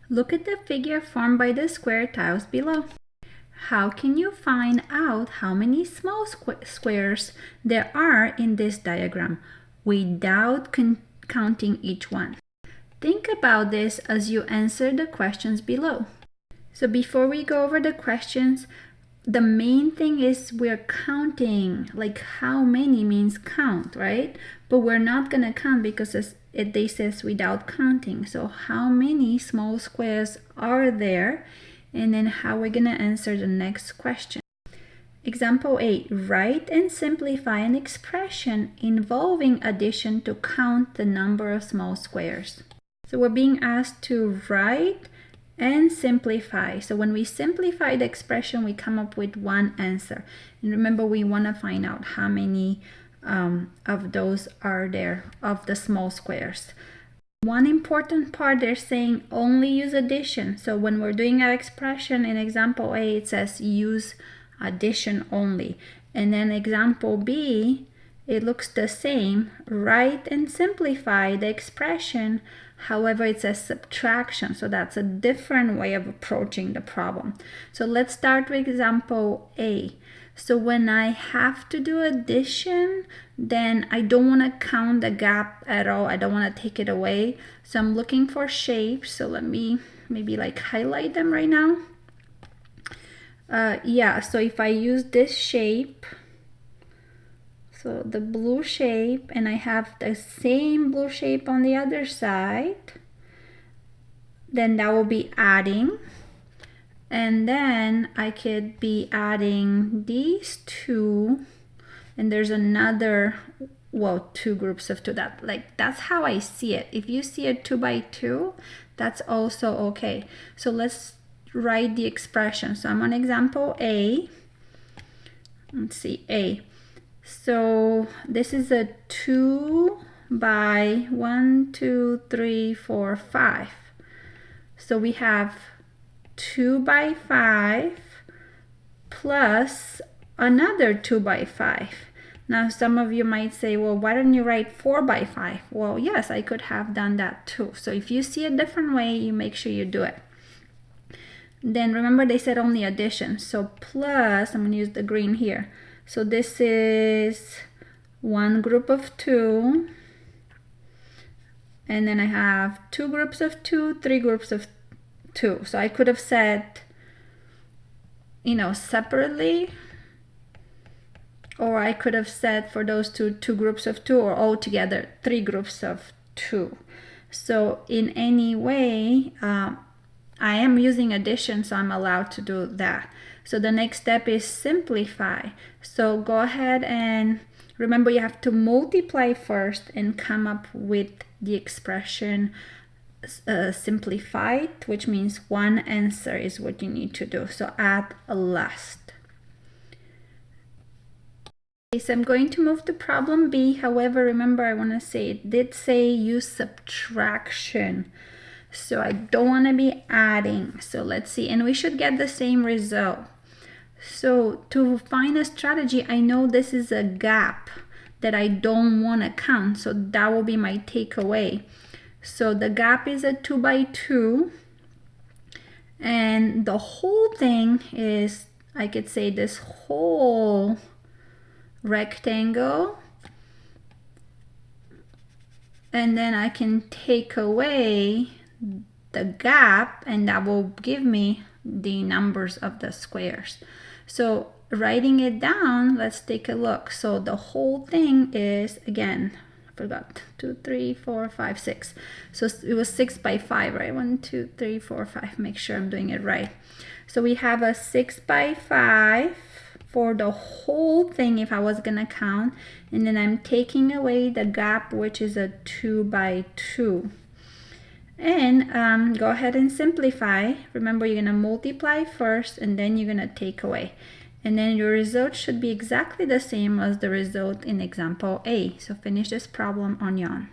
Look at the figure formed by the square tiles below. How can you find out how many small squares there are in this diagram without counting each one? Think about this as you answer the questions below. So before we go over the questions, the main thing is we're counting, like how many means count, right? But we're not gonna count because they says without counting. So how many small squares are there? And then how we're gonna answer the next question. Example 8, write and simplify an expression involving addition to count the number of small squares. So we're being asked to write and simplify. So when we simplify the expression, we come up with one answer. And remember, we want to find out how many of those are there of the small squares. One important part, they're saying only use addition. So when we're doing our expression in example A, it says use addition only. And then example B, it looks the same. Write and simplify the expression. However, it says subtraction. So that's a different way of approaching the problem. So let's start with example A. So when I have to do addition, then I don't want to count the gap at all. I don't want to take it away. So I'm looking for shapes. So let me maybe like highlight them right now. Yeah, so if I use this shape, so the blue shape, and I have the same blue shape on the other side, then that will be adding. And then I could be adding these two, and there's another, well, two groups of two. That's how I see it. If you see it 2 by 2, that's also okay. So let's write the expression. So I'm on example A. Let's see, A. So this is a 2 by 1, 2, 3, 4, 5. So we have 2 by 5 plus another 2 by 5. Now some of you might say, well, why don't you write 4 by 5? Well, yes, I could have done that too. So if you see a different way, you make sure you do it. Then remember they said only addition. So plus, I'm going to use the green here. So this is one group of 2. And then I have 2 groups of 2, 3 groups of 2. So I could have said, you know, separately. Or I could have said for those two groups of 2, or all together 3 groups of 2. So in any way, I am using addition, so I'm allowed to do that. So the next step is simplify. So go ahead and remember you have to multiply first and come up with the expression simplified, which means one answer is what you need to do. So add last. Okay, so I'm going to move to problem B. However, remember I want to say it did say use subtraction. So I don't want to be adding. So let's see, and we should get the same result. So to find a strategy, I know this is a gap that I don't want to count. So that will be my takeaway. So the gap is a 2 by 2. And the whole thing is, I could say this whole rectangle. And then I can take away the gap, and that will give me the numbers of the squares. So writing it down, let's take a look. So the whole thing is, again, I forgot, 2, 3, 4, 5, 6. So it was 6 by 5, right? 1, 2, 3, 4, 5. Make sure I'm doing it right. So we have a 6 by 5 for the whole thing if I was gonna count, and then I'm taking away the gap, which is a 2 by 2. And go ahead and simplify. Remember, you're gonna multiply first and then you're gonna take away. And then your result should be exactly the same as the result in example A. So finish this problem on your own.